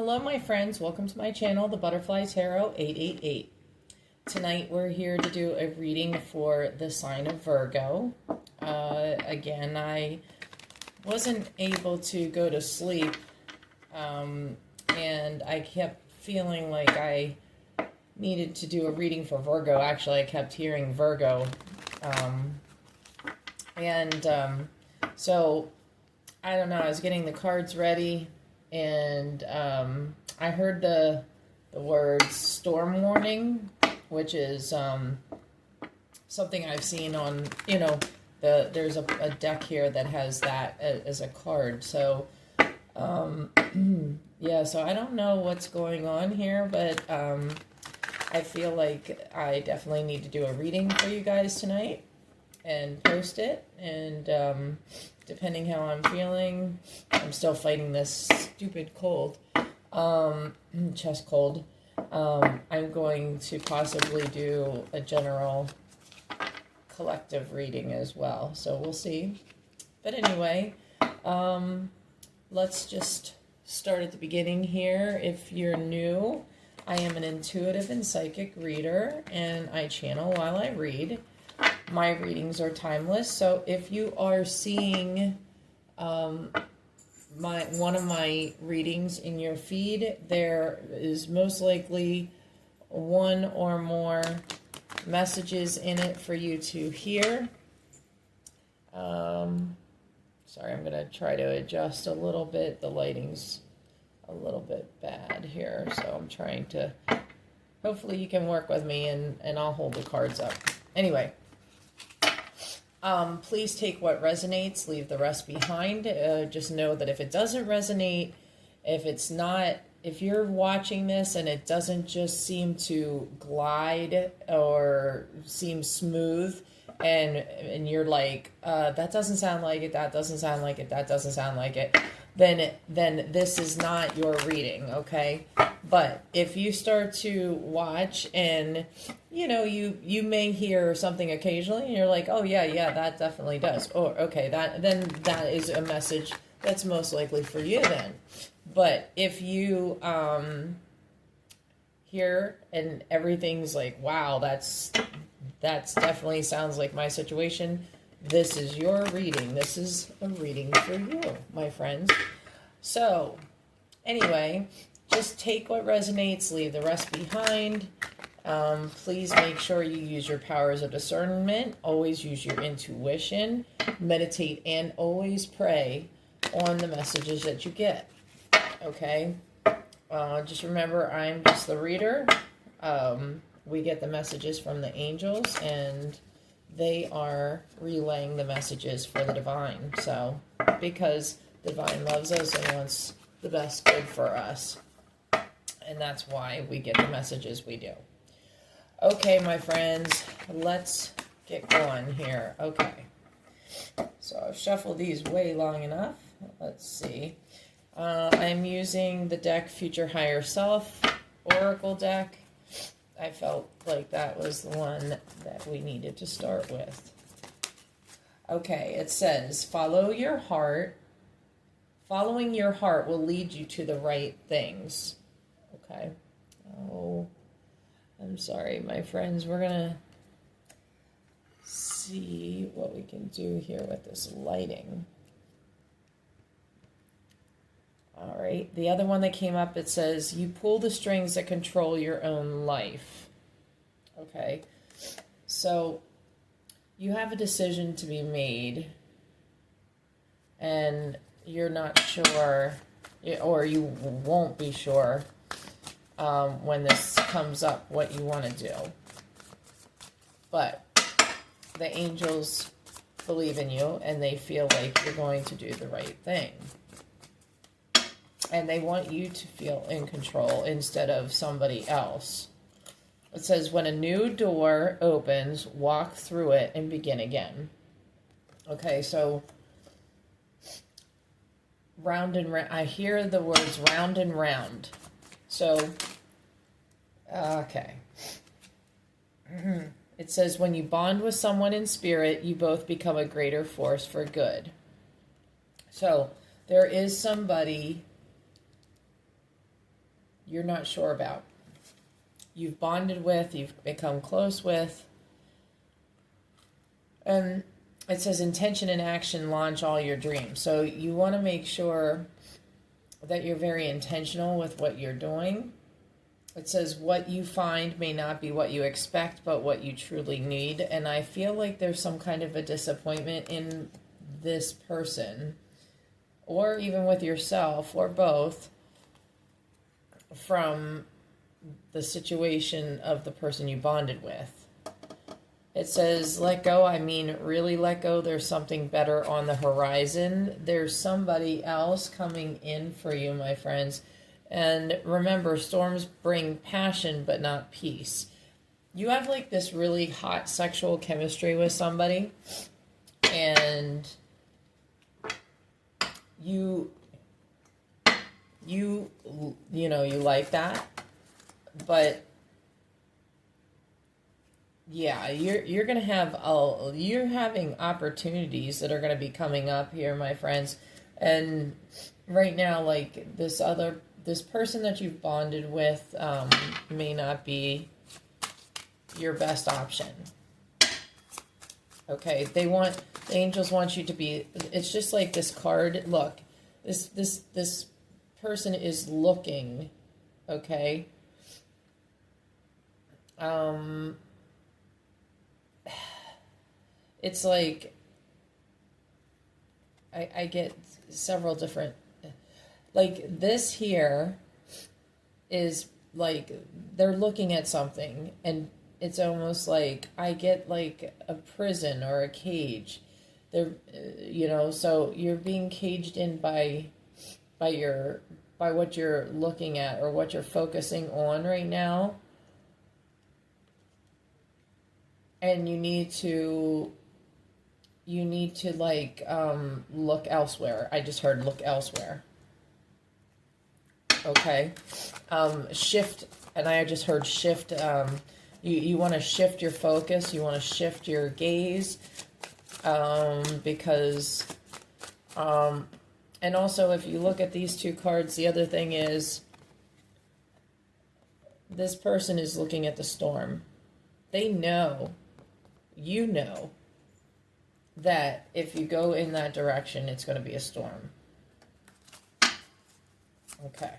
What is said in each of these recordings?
Hello, my friends. Welcome to my channel, The Butterfly Tarot 888. Tonight, we're here to do a reading for the sign of Virgo. Again, I wasn't able to go to sleep, and I kept feeling like I needed to do a reading for Virgo. Actually, I kept hearing Virgo. So, I don't know. I was getting the cards ready. And I heard the word storm warning, which is something I've seen on, there's a deck here that has that as a card. So, yeah, so I don't know what's going on here, but I feel like I definitely need to do a reading for you guys tonight and post it. And depending how I'm feeling, I'm still fighting this stupid cold, chest cold. I'm going to possibly do a general collective reading as well, so we'll see. But anyway, let's just start at the beginning here. If you're new, I am an intuitive and psychic reader, and I channel while I read. My readings are timeless, so if you are seeing one of my readings in your feed, there is most likely one or more messages in it for you to hear. Sorry, I'm going to try to adjust a little bit. The lighting's a little bit bad here, so I'm trying to... Hopefully you can work with me, and I'll hold the cards up. Anyway. Please take what resonates, leave the rest behind. Just know that if it doesn't resonate, if you're watching this and it doesn't just seem to glide or seem smooth, and you're like, that doesn't sound like it, that doesn't sound like it, that doesn't sound like it, then this is not your reading, okay? But if you start to watch and, you may hear something occasionally and you're like, oh, yeah, that definitely does. Or, okay, then that is a message that's most likely for you then. But if you hear and everything's like, wow, that's definitely sounds like my situation, this is your reading. This is a reading for you, my friends. So, anyway, just take what resonates, leave the rest behind. Please make sure you use your powers of discernment. Always use your intuition. Meditate and always pray on the messages that you get. Okay? Just remember, I'm just the reader. We get the messages from the angels, and they are relaying the messages for the divine. So, because the divine loves us and wants the best good for us. And that's why we get the messages we do. Okay, my friends, let's get going here. Okay. So I've shuffled these way long enough. Let's see. I'm using the deck Future Higher Self Oracle deck. I felt like that was the one that we needed to start with. Okay, it says, follow your heart. Following your heart will lead you to the right things. Okay. Oh, I'm sorry, my friends. We're going to see what we can do here with this lighting. All right. The other one that came up, it says, you pull the strings that control your own life. Okay. So you have a decision to be made, and you're not sure, or you won't be sure when this comes up what you want to do. But the angels believe in you, and they feel like you're going to do the right thing. And they want you to feel in control instead of somebody else. It says, when a new door opens, walk through it and begin again. Okay, so round and round. I hear the words round and round. So, okay. It says, when you bond with someone in spirit, you both become a greater force for good. So, there is somebody you're not sure about. You've bonded with, you've become close with. And it says intention and action launch all your dreams. So you want to make sure that you're very intentional with what you're doing. It says what you find may not be what you expect, but what you truly need. And I feel like there's some kind of a disappointment in this person, or even with yourself, or both, from the situation of the person you bonded with. It says, let go. I mean, really let go. There's something better on the horizon. There's somebody else coming in for you, my friends. And remember, storms bring passion, but not peace. You have like this really hot sexual chemistry with somebody, and you know, you like that, but yeah, you're gonna have you're having opportunities that are gonna be coming up here, my friends. And right now, like this person that you've bonded with may not be your best option. Okay, the angels want you to be. It's just like this card. Look, this person is looking. Okay. It's like I get several different, like this here is like they're looking at something, and it's almost like I get like a prison or a cage. They're so you're being caged in by what you're looking at or what you're focusing on right now. And you need to like look elsewhere. I just heard look elsewhere. Okay. Shift, and I just heard shift. You want to shift your focus. You want to shift your gaze, because and also if you look at these two cards, the other thing is this person is looking at the storm. They know, you know, that if you go in that direction, it's going to be a storm. Okay.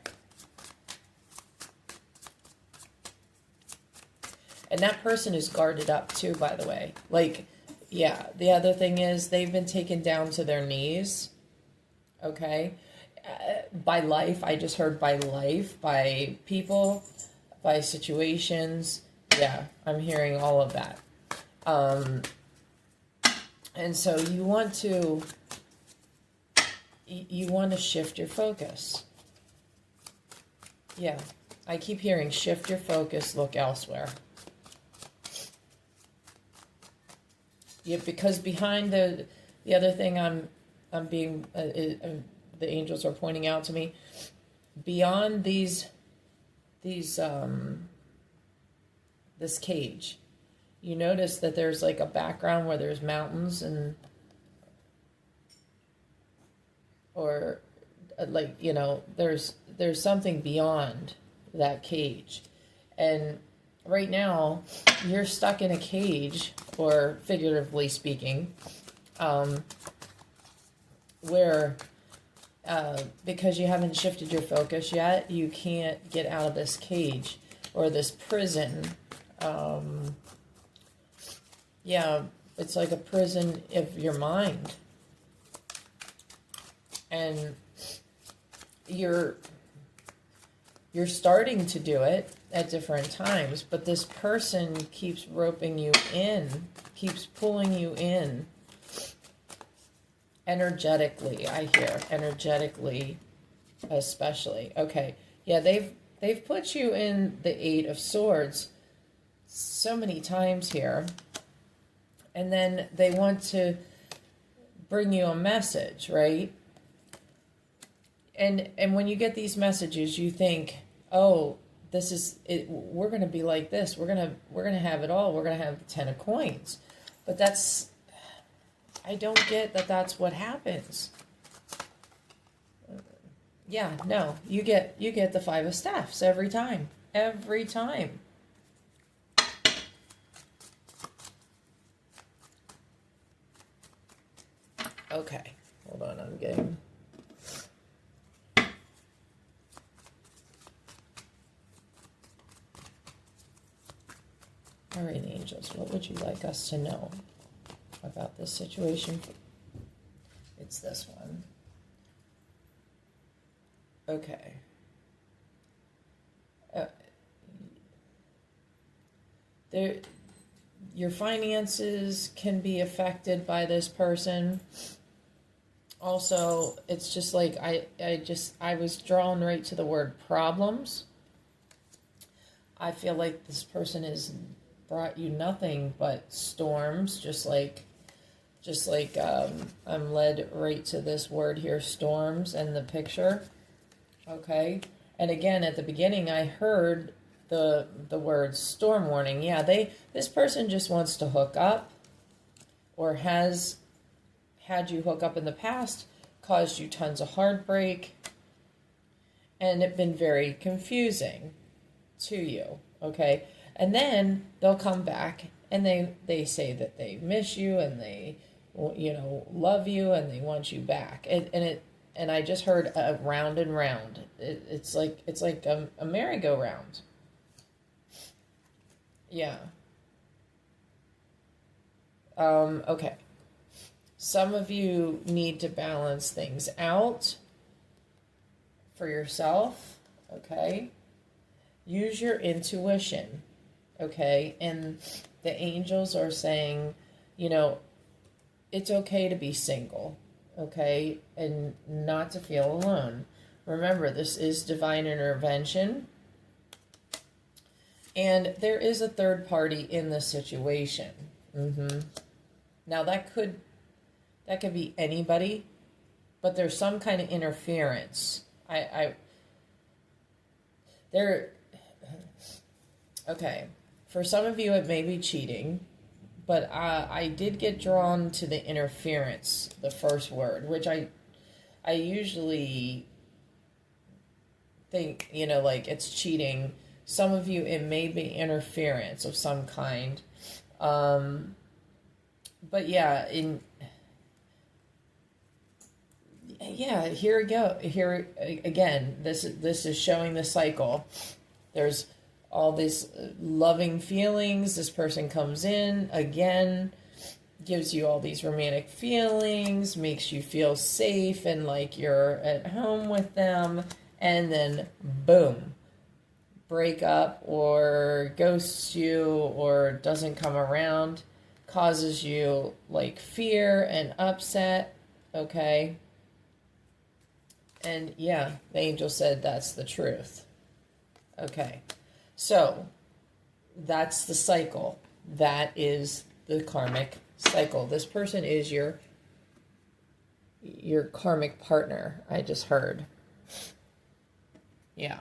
And that person is guarded up too, by the way. Like, yeah, the other thing is they've been taken down to their knees. Okay. By life. I just heard by life, by people, by situations. Yeah, I'm hearing all of that. And so you want to shift your focus. Yeah, I keep hearing shift your focus, look elsewhere. Yeah, because behind the other thing I'm being the angels are pointing out to me, beyond these this cage, you notice that there's like a background where there's mountains or like, there's something beyond that cage. And right now you're stuck in a cage, or figuratively speaking, where because you haven't shifted your focus yet, you can't get out of this cage or this prison. Yeah, it's like a prison of your mind. And you're starting to do it at different times, but this person keeps roping you in, keeps pulling you in. Energetically, I hear. Energetically, especially. Okay. Yeah, they've put you in the Eight of Swords so many times here. And then they want to bring you a message, right? And when you get these messages, you think, oh, this is it. We're going to be like this. We're going to have it all. We're going to have the 10 of coins. But I don't get that that's what happens. Yeah, no, you get the Five of Staffs every time. Every time. Okay, hold on, I'm getting... All right, angels, what would you like us to know about this situation? It's this one. Okay. There, your finances can be affected by this person. Also, it's just like I was drawn right to the word problems. I feel like this person has brought you nothing but storms, just like I'm led right to this word here, storms, and the picture. Okay, and again at the beginning I heard the word storm warning. Yeah, this person just wants to hook up, or has had you hook up in the past, caused you tons of heartbreak, and it been very confusing to you. Okay, and then they'll come back and they say that they miss you and they love you and they want you back, and I just heard round and round. It's like a merry-go-round. Yeah. Okay. Some of you need to balance things out for yourself. Okay. Use your intuition. Okay. And the angels are saying, it's okay to be single. Okay. And not to feel alone. Remember, this is divine intervention. And there is a third party in the situation. Now that could be anybody, but there's some kind of interference. Okay. For some of you, it may be cheating, but I did get drawn to the interference, the first word, which I usually think, like it's cheating. Some of you, it may be interference of some kind. But yeah, here we go. Here again, this is showing the cycle. There's all these loving feelings. This person comes in again, gives you all these romantic feelings, makes you feel safe and like you're at home with them, and then boom, break up or ghosts you or doesn't come around, causes you like fear and upset. Okay. And yeah, the angel said that's the truth. Okay. So that's the cycle. That is the karmic cycle. This person is your karmic partner, I just heard. Yeah.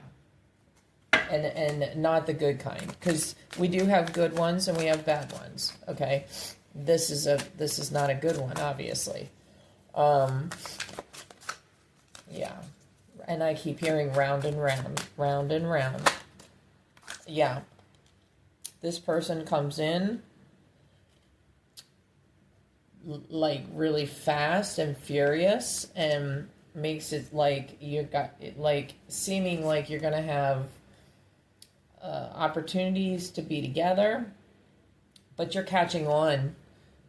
And not the good kind, because we do have good ones and we have bad ones. Okay. This is not a good one, obviously. Yeah. And I keep hearing round and round, round and round. Yeah. This person comes in like really fast and furious and makes it like you got like seeming like you're going to have opportunities to be together, but you're catching on.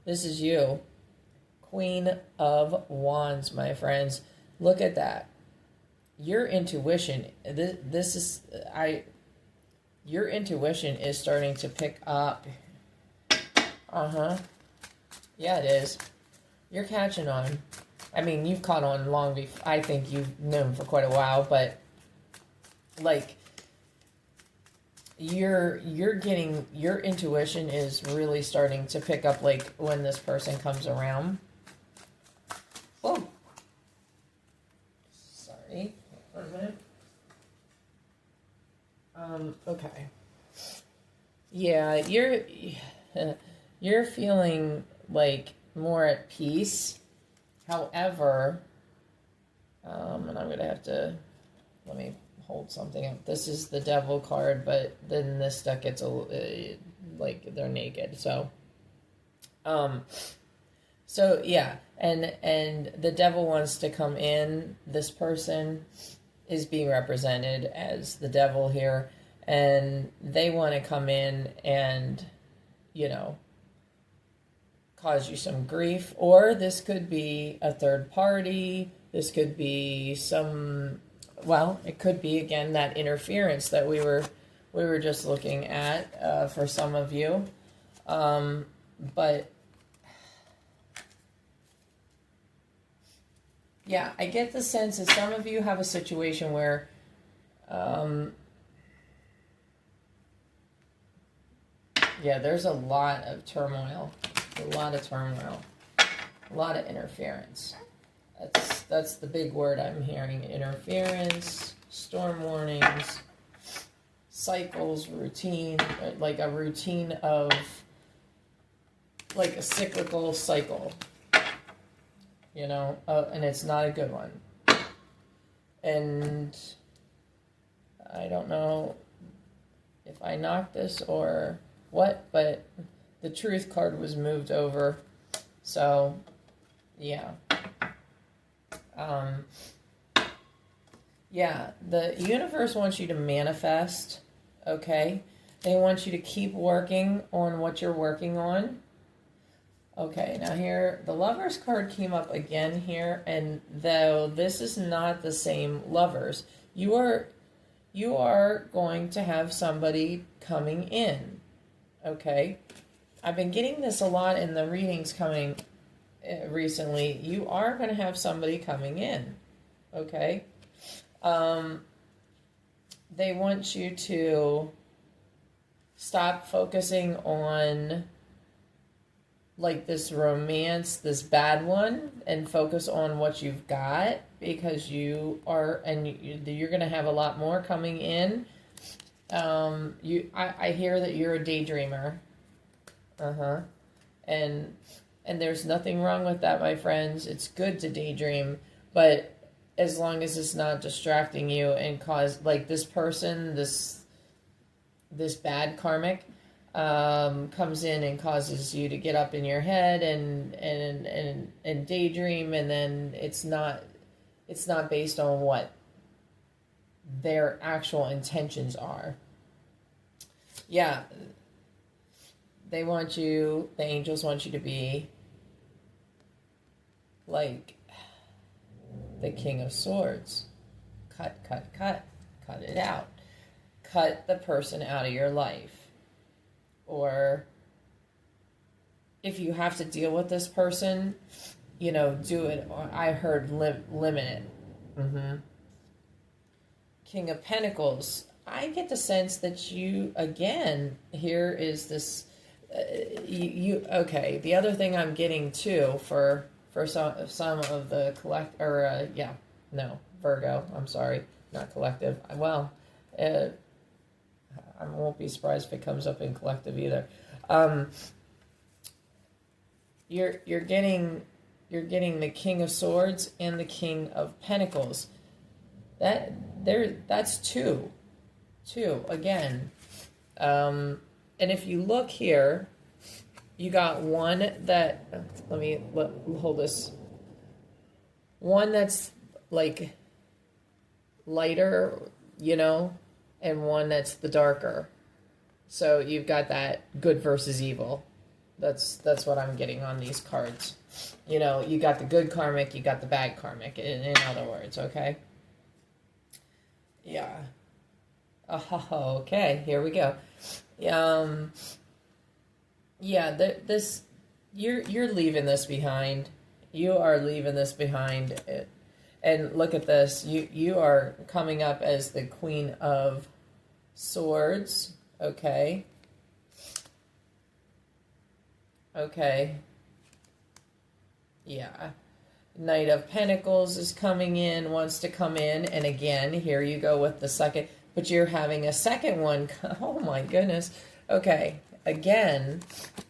This is you. Queen of Wands, my friends. Look at that. Your intuition, your intuition is starting to pick up. Yeah, it is. You're catching on. I mean, you've caught on long before. I think you've known for quite a while, but like you're getting, your intuition is really starting to pick up like when this person comes around. Oh. Sorry. For a minute. Okay. Yeah, you're feeling like more at peace. However, and I'm gonna have to let me hold something up. This is the devil card, but then this deck gets like they're naked. So yeah, and the devil wants to come in. This person is being represented as the devil here, and they want to come in and, you know, cause you some grief. Or this could be a third party. This could be it could be, again, that interference that we were just looking at for some of you. But yeah, I get the sense that some of you have a situation where there's a lot of turmoil, a lot of interference. That's the big word I'm hearing. Interference, storm warnings, cycles, routine, like a routine of, like a cyclical cycle, you know, and it's not a good one. And I don't know if I knocked this or what, but the truth card was moved over. So, yeah. The universe wants you to manifest, okay? They want you to keep working on what you're working on. Okay, now here, the Lovers card came up again here, and though this is not the same Lovers, you are going to have somebody coming in, okay? I've been getting this a lot in the readings coming recently. You are going to have somebody coming in, okay? They want you to stop focusing on, like, this romance, this bad one, and focus on what you've got, because you're going to have a lot more coming in. I hear that you're a daydreamer. And there's nothing wrong with that, my friends. It's good to daydream, but as long as it's not distracting you and cause, like, this person, this bad karmic, comes in and causes you to get up in your head and daydream, and then it's not based on what their actual intentions are. Yeah. The angels want you to be like the King of Swords. Cut it out. Cut the person out of your life. Or if you have to deal with this person, you know, do it. I heard limit it. King of Pentacles. I get the sense that you, again, here is this, okay, the other thing I'm getting too for some of the Virgo, I'm sorry, not collective. Well, I won't be surprised if it comes up in collective either. You're getting the King of Swords and the King of Pentacles. That's two again. And if you look here, you got one that, hold this. One that's like lighter, you know, and one that's the darker. So you've got that good versus evil. That's what I'm getting on these cards. You know, you got the good karmic, you got the bad karmic, in other words, okay? Yeah. Oh, okay, here we go. You're leaving this behind. You are leaving this behind. And look at this. You are coming up as the Queen of Swords. Okay. Yeah. Knight of Pentacles is coming in, wants to come in. And again, here you go with the second. But you're having a second one. Oh my goodness. Okay. Again,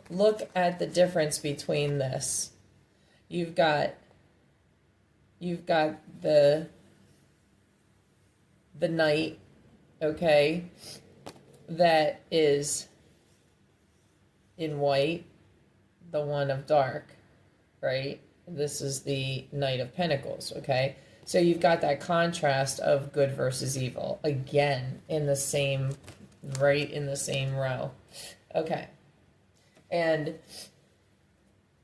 look at the difference between this. You've got the the Knight, okay, that is in white, the one of dark, right? This is the Knight of Pentacles, okay? So you've got that contrast of good versus evil, again, in the same, right in the same row. Okay. And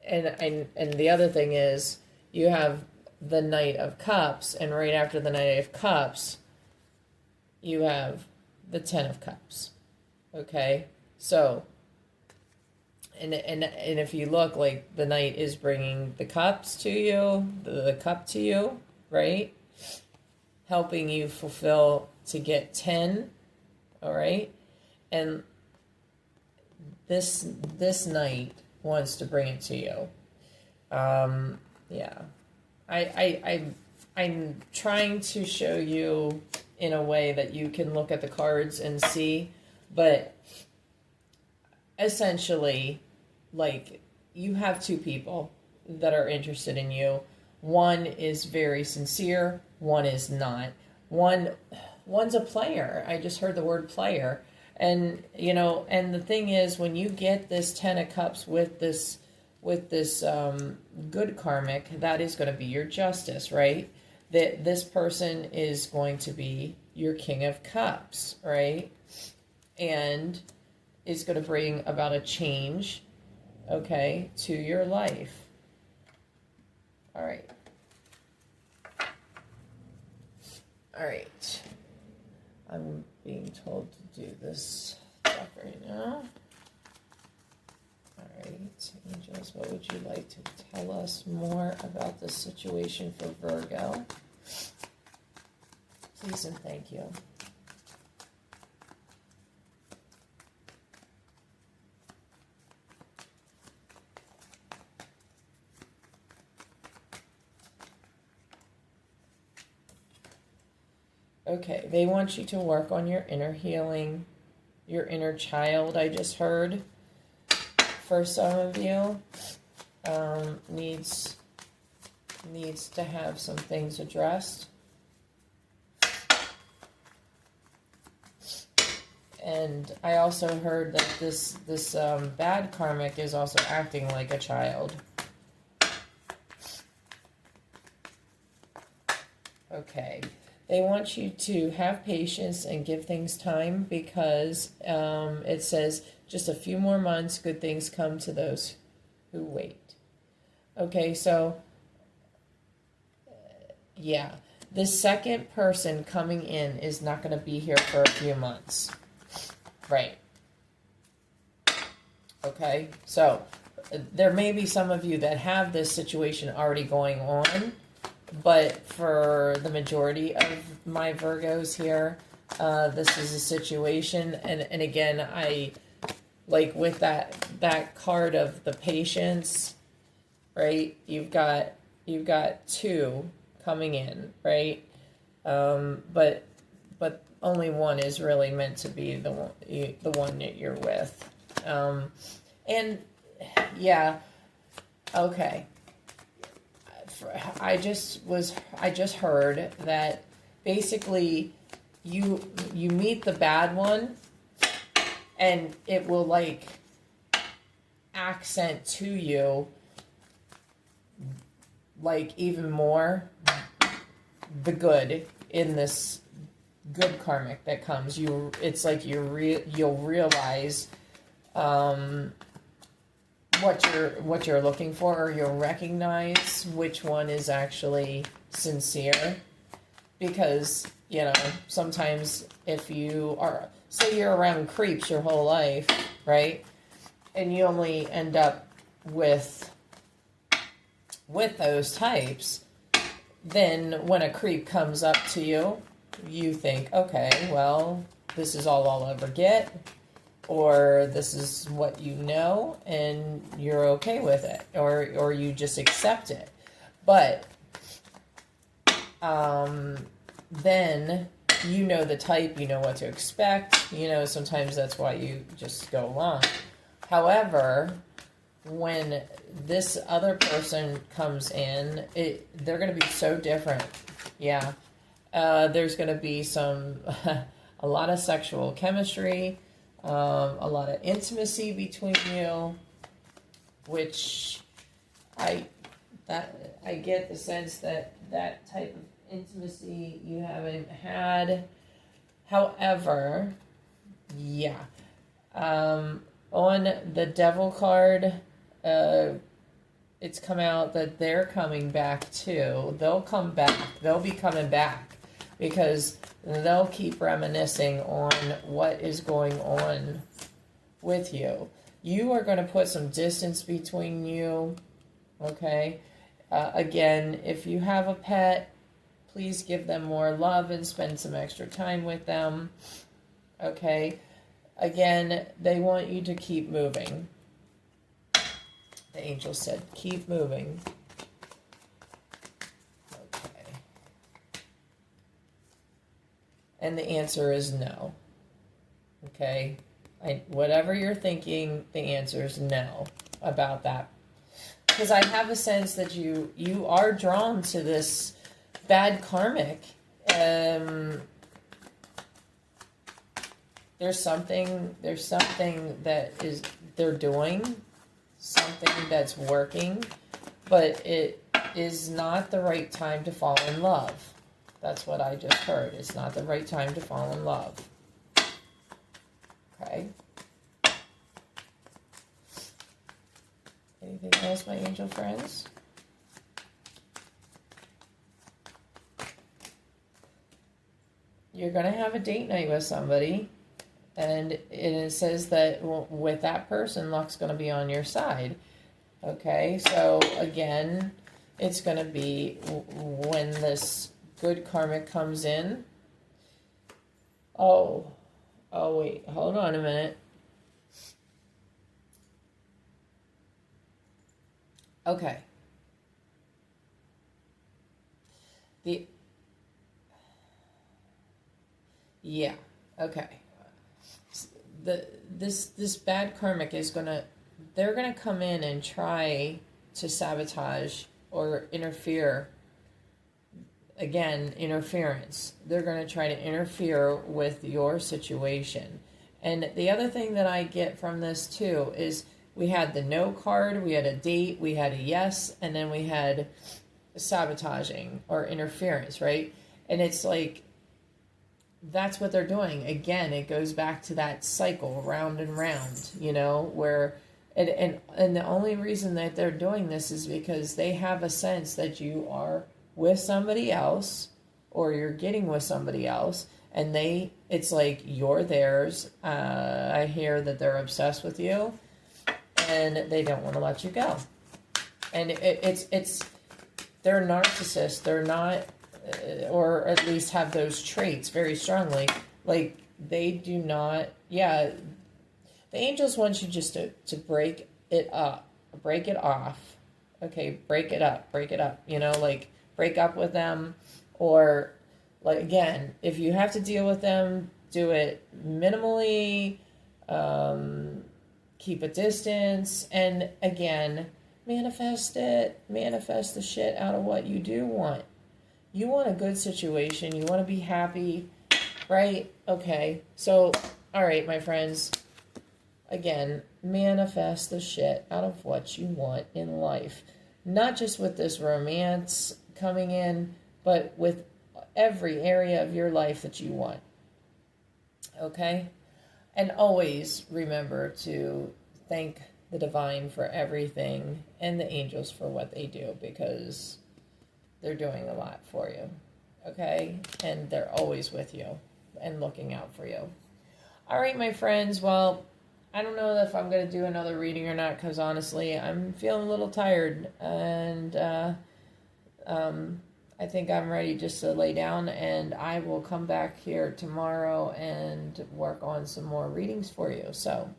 the other thing is, you have the Knight of Cups, and right after the Knight of Cups, you have the Ten of Cups. Okay? So, and if you look, like, the Knight is bringing the cups to you, the cup to you, right? Helping you fulfill to get 10, all right? And this Knight wants to bring it to you. Yeah. I'm trying to show you in a way that you can look at the cards and see, but essentially, like, you have two people that are interested in you. One is very sincere, one is not. One's a player. I just heard the word player. And, you know, and the thing is, when you get this Ten of Cups with this good karmic, that is going to be your justice, right? That this person is going to be your King of Cups, right? And is going to bring about a change, okay, to your life. All right. All right. I'm being told to do this stuff right now. All right, angels, what would you like to tell us more about the situation for Virgo? Please and thank you. Okay, they want you to work on your inner healing, your inner child, I just heard. For some of you, needs to have some things addressed. And I also heard that this bad karmic is also acting like a child. Okay. They want you to have patience and give things time, because it says just a few more months, good things come to those who wait. Okay, so yeah, this second person coming in is not going to be here for a few months. Right. Okay, so there may be some of you that have this situation already going on, but for the majority of my Virgos here, this is a situation, and again, I like with that card of the patience, right? You've got two coming in, right? But only one is really meant to be the one that you're with, and yeah, okay. I just heard that basically you meet the bad one, and it will like accent to you like even more the good in this good karmic that comes. It's like you'll realize what you're looking for, or you'll recognize which one is actually sincere. Because, you know, sometimes if you are, say you're around creeps your whole life, right? And you only end up with those types, then when a creep comes up to you, you think, okay, well, this is all I'll ever get, or this is what you know, and you're okay with it, or you just accept it. But then you know the type, you know what to expect, you know, sometimes that's why you just go along. However, when this other person comes in, they're going to be so different. Yeah. There's going to be a lot of sexual chemistry, a lot of intimacy between you, which I get the sense that type of intimacy you haven't had. However, yeah, on the Devil card, it's come out that they're coming back too. They'll come back. They'll be coming back because they'll keep reminiscing on what is going on with you. You are going to put some distance between you, okay? Again, if you have a pet, please give them more love and spend some extra time with them, okay? Again, they want you to keep moving. The angel said, keep moving. Okay. And the answer is no. Okay? Whatever you're thinking, the answer is no about that. Because I have a sense that you are drawn to this bad karmic. There's something that is they're doing, something that's working, but it is not the right time to fall in love. That's what I just heard. It's not the right time to fall in love. Okay. Anything else, my angel friends? You're going to have a date night with somebody, and it says that with that person, luck's going to be on your side. Okay, so again, it's going to be when this good karmic comes in. Oh, wait, hold on a minute. Okay. Yeah, okay. This bad karmic is they're gonna come in and try to sabotage or interfere. Again, interference. They're gonna try to interfere with your situation. And the other thing that I get from this too is we had the no card, we had a date, we had a yes, and then we had sabotaging or interference, right? And it's like, that's what they're doing. Again, it goes back to that cycle, round and round, where, and the only reason that they're doing this is because they have a sense that you are with somebody else, or you're getting with somebody else, and it's like you're theirs. I hear that they're obsessed with you, and they don't want to let you go. And they're narcissists. They're not, or at least have those traits very strongly. Like, they do not, the angels want you just to break it up, break it off. Okay, break it up, like break up with them, or like, again, if you have to deal with them, do it minimally, keep a distance, and again, manifest the shit out of what you do want. You want a good situation. You want to be happy, right? Okay. So, all right, my friends. Again, manifest the shit out of what you want in life. Not just with this romance coming in, but with every area of your life that you want. Okay? And always remember to thank the divine for everything and the angels for what they do, because they're doing a lot for you, okay? And they're always with you and looking out for you. All right, my friends. Well, I don't know if I'm going to do another reading or not, because honestly, I'm feeling a little tired. And I think I'm ready just to lay down, and I will come back here tomorrow and work on some more readings for you. So,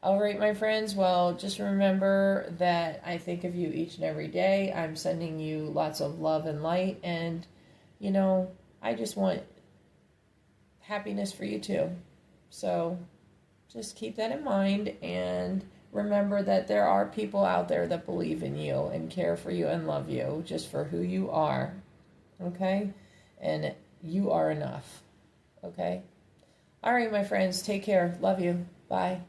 all right, my friends. Well, just remember that I think of you each and every day. I'm sending you lots of love and light. And, I just want happiness for you too. So just keep that in mind. And remember that there are people out there that believe in you and care for you and love you just for who you are. Okay? And You are enough. Okay? All right, my friends, take care. Love you. Bye.